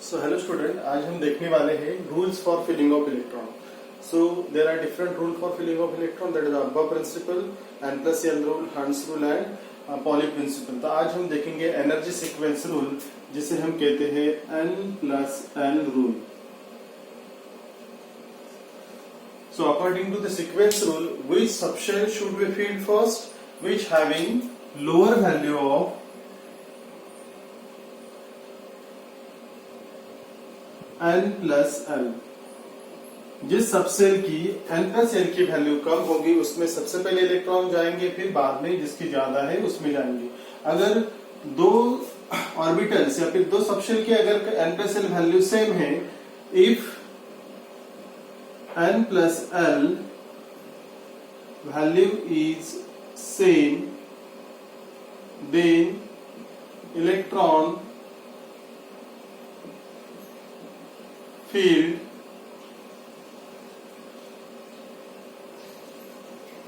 So hello student, आज हम देखने वाले हैं rules for filling of electron. So there are different rule for filling of electron, that is aufbau principle, N+L rule, Hund's rule and Pauli principle. तो आज हम देखेंगे energy sequence rule, जिसे हम कहते हैं N+L rule. So according to the sequence rule, which subshell should be filled first, which having lower value of N+L. जिस subshell की N+L की वैल्यू कम होगी उसमें सबसे पहले इलेक्ट्रॉन जाएंगे, फिर बाद में जिसकी ज्यादा है उसमें जाएंगे. अगर दो ऑर्बिटल्स या फिर दो सबसेल की अगर N+L वैल्यू सेम है, if N+L value is same, then electron field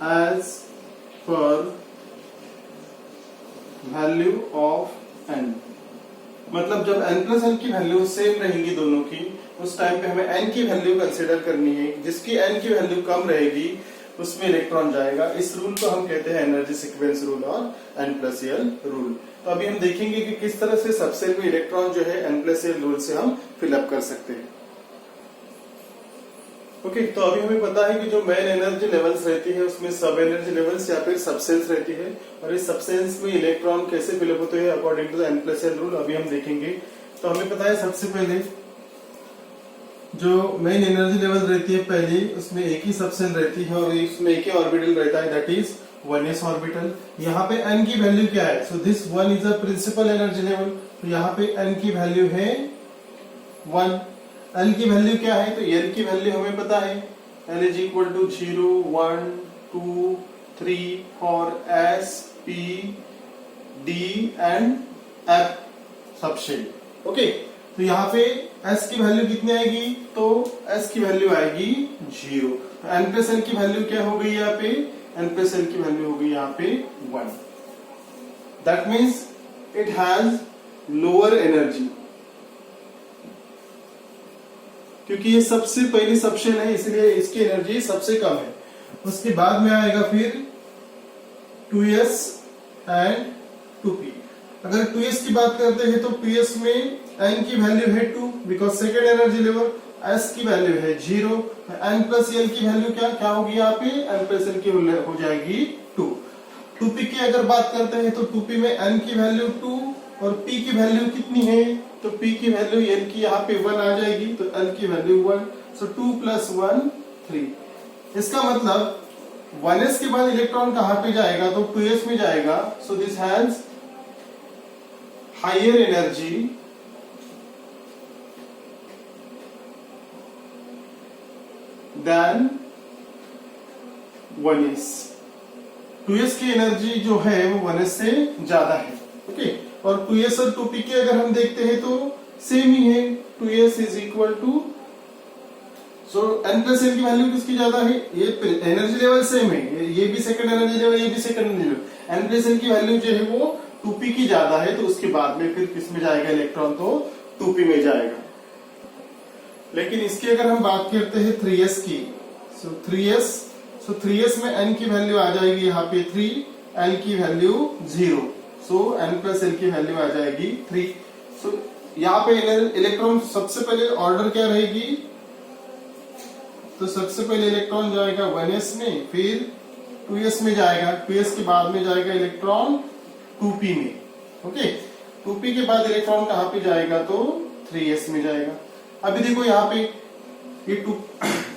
as per value of n. मतलब जब N+L की वैल्यू सेम रहेंगी दोनों की, उस टाइम पे हमें n की वैल्यू कंसीडर करनी है. जिसकी n की वैल्यू कम रहेगी उसमें इलेक्ट्रॉन जाएगा. इस रूल को हम कहते हैं एनर्जी सीक्वेंस रूल और N+L रूल. तो अभी हम देखेंगे कि किस तरह से सबसेल में इलेक्ट्रॉन जो है N+L रूल से हम फिलअप कर सकते हैं. ओके, तो अभी हमें पता है कि जो मेन एनर्जी लेवल्स रहती है उसमें सब एनर्जी लेवल्स या फिर सबसेल्स रहती है, और इस सबसेल्स में इलेक्ट्रॉन कैसे फिलअप होते हैं according to the N+L rule अभी हम देखेंगे. तो हमें पता है सबसे पहले जो मेन एनर्जी लेवल रहती है पहली, उसमें एक ही सबसेल रहती है और उसमें एक ही ऑर्बिटल रहता है, दैट इज 1s ऑर्बिटल. यहाँ पे n की वैल्यू क्या है? So this 1 is a principal energy level. तो यहाँ पे n की वैल्यू है 1. L की वैल्यू क्या है? तो L की वैल्यू हमें पता है, L is equal to 0, 1, 2, 3 for S, P, D and F subshell. Okay, तो यहाँ पे S की वैल्यू कितनी आएगी? तो S की वैल्यू आएगी 0. तो N+L की वैल्यू क्या हो गई यहाँ पे? N+L की वैल्यू हो गई यहाँ पे 1. That means it has lower energy, क्योंकि ये सबसे पहली सबसेल है इसलिए इसकी एनर्जी सबसे कम है. उसके बाद में आएगा फिर 2s एंड 2p. अगर 2s की बात करते हैं तो 2s में n की वैल्यू है 2 because second energy level. s की वैल्यू है 0. N+L की वैल्यू क्या होगी यहाँ पे? N+L की हो जाएगी 2. 2p की अगर बात करते हैं तो 2p में n की वैल्यू 2 और p की वैल्यू कितनी है? तो p की वैल्यू n की यहाँ पे 1 आ जाएगी, तो l की वैल्यू 1. सो 2 + 1 3. इसका मतलब 1s के बाद इलेक्ट्रॉन कहाँ पे जाएगा? तो 2s में जाएगा. So this has higher energy than 1s. 2s की एनर्जी जो है वो 1s से ज्यादा है. ओके, और 2s और 2p के अगर हम देखते हैं तो सेम ही है. 2s is equal to, so N+L की वैल्यू किसकी ज्यादा है? ये एनर्जी लेवल सेम है, ये भी सेकंड एनर्जी लेवल, ये भी सेकंड एनर्जी लेवल. N+L की वैल्यू जो है वो 2p की ज्यादा है, तो उसके बाद में फिर किस में जाएगा इलेक्ट्रॉन? तो 2p में जाएगा. लेकिन इसकी अगर हम बात करते हैं 3s की, सो 3s में n की वैल्यू आ जाएगी यहाँ पे 3, l की वैल्यू 0. सो N+L की वैल्यू आ जाएगी 3. सो यहाँ पे इलेक्ट्रॉन सबसे पहले ऑर्डर क्या रहेगी? तो सबसे पहले इलेक्ट्रॉन जाएगा 1s में, फिर 2s में जाएगा, 2s के बाद में जाएगा इलेक्ट्रॉन 2p में. ओके, 2p के बाद इलेक्ट्रॉन कहाँ पे जाएगा? तो 3s में जाएगा. अभी देखो यहाँ पे ये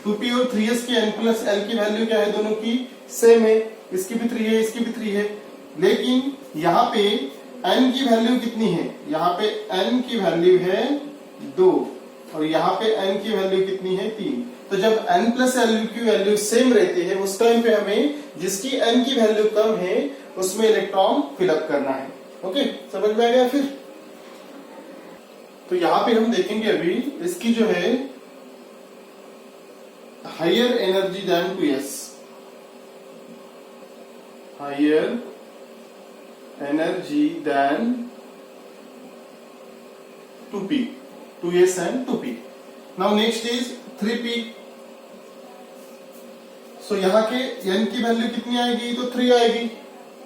2p और 3s की N+L की वैल्यू क्या है? दोनों की सेम है, इसकी भी 3 है, इसकी भी 3 है. लेकिन यहाँ पे n की वैल्यू कितनी है? यहाँ पे n की वैल्यू है 2 और यहाँ पे n की वैल्यू कितनी है? 3. तो जब N+L की वैल्यू सेम रहती है उस टाइम पे हमें जिसकी n की वैल्यू कम है उसमें इलेक्ट्रॉन फिलअप करना है. ओके, समझ में आ गया? फिर तो यहाँ पे हम देखेंगे अभी इसकी जो है higher energy than 2s, higher energy than 2p. 2s and 2p. Now next is 3p. So यहाँ के n की वैल्यू कितनी आएगी? तो 3 आएगी.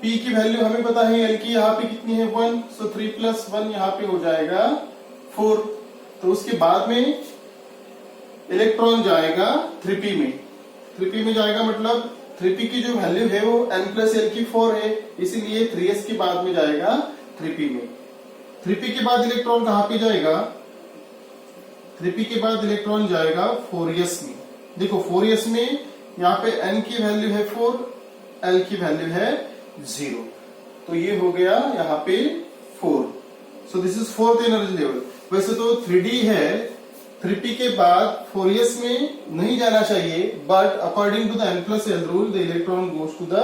p की वैल्यू हमें पता है l की यहाँ पे कितनी है 1. So 3 plus 1 यहाँ पे हो जाएगा 4. तो उसके बाद में इलेक्ट्रॉन जाएगा 3p में. 3p में जाएगा मतलब 3p की जो वैल्यू है वो n plus l की 4 है, इसीलिए 3s के बाद में जाएगा 3p में. 3p के बाद इलेक्ट्रॉन कहाँ पे जाएगा? 3p के बाद इलेक्ट्रॉन जाएगा 4s में. देखो 4s में यहाँ पे n की वैल्यू है 4, l की वैल्यू है 0. तो ये हो गया यहाँ पे 4. So this is fourth energy level. वैसे तो 3d है, 3p के बाद 4s में नहीं जाना चाहिए, but according to the n plus l rule the electron goes to the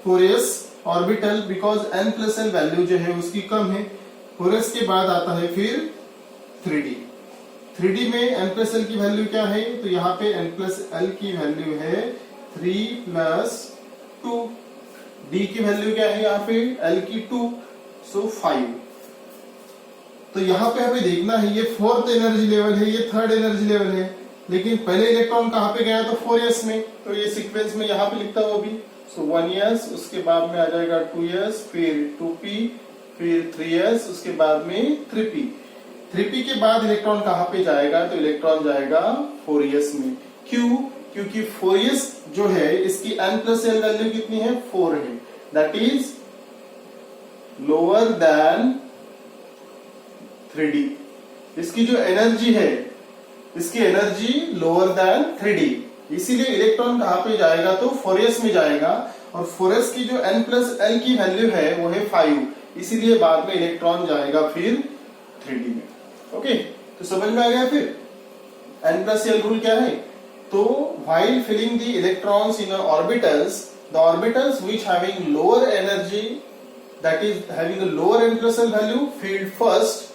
4s orbital because n plus l value जो है उसकी कम है. 4s के बाद आता है फिर 3d. 3d में n plus l की वैल्यू क्या है? तो यहाँ पे n plus l की वैल्यू है 3 plus 2. d की वैल्यू क्या है यहाँ पे? l की 2, सो 5. तो यहाँ पे हमें देखना है ये फोर्थ एनर्जी लेवल है, ये थर्ड एनर्जी लेवल है, लेकिन पहले इलेक्ट्रॉन कहाँ पे गया? तो 4s में. तो ये सीक्वेंस में यहाँ पे लिखता हूँ अभी. सो 1s, उसके बाद में आ जाएगा 2s, फिर 2p, फिर 3s, उसके बाद में 3p. 3p के बाद इलेक्ट्रॉन कहाँ पे जाएगा? तो इलेक्ट्रॉन जाएगा 4s में. क्यों? क्योंकि 4s जो है इसकी n plus l वैल्यू कितनी है? 4 है. That is lower than 3d. इसकी जो एनर्जी है, इसकी एनर्जी लोअर देन 3d, इसीलिए इलेक्ट्रॉन कहाँ पे जाएगा? तो 4s में जाएगा. और 4s की जो n plus l की वैल्यू है वो है 5, इसीलिए बाद में इलेक्ट्रॉन जाएगा फिर 3d में. ओके, तो समझ में आ गया. फिर n plus l रूल क्या है? तो while filling the electrons in orbitals, the orbitals which having lower energy, that is having a lower n plus l value, filled first.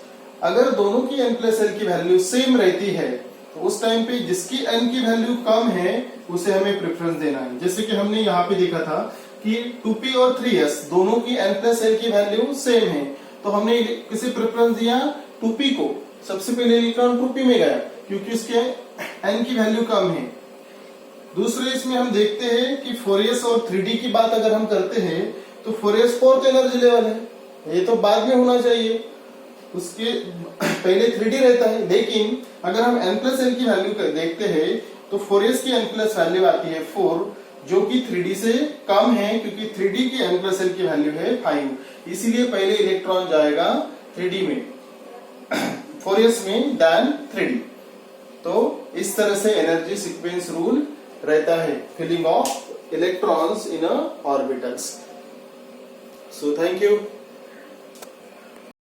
अगर दोनों की n plus l की वैल्यू सेम रहती है तो उस टाइम पे जिसकी n की वैल्यू कम है उसे हमें प्रेफरेंस देना है. जैसे कि हमने यहाँ पे देखा था कि 2p और 3s दोनों की n plus l की वैल्यू सेम है, तो हमने किसे प्रेफरेंस दिया? 2p को. सबसे पहले इलेक्ट्रॉन 2p में गया क्योंकि इसके n की वैल्यू कम है. दूसरे इसमें हम देखते हैं कि 4s और 3d की बात अगर हम करते हैं तो 4s फोर्थ एनर्जी लेवल है, ये तो बाद में होना चाहिए, उसके पहले 3d रहता है. लेकिन अगर हम n plus l की वैल्यू देखते हैं तो 4s की n plus वैल्यू आती है 4, जो कि 3d से कम है क्योंकि 3d की n plus l की वैल्यू है 5, इसीलिए पहले इलेक्ट्रॉन जाएगा 3d में 4s में देन 3d. तो इस तरह से एनर्जी सीक्वेंस रूल रहता है filling of electrons in orbitals. So thank you.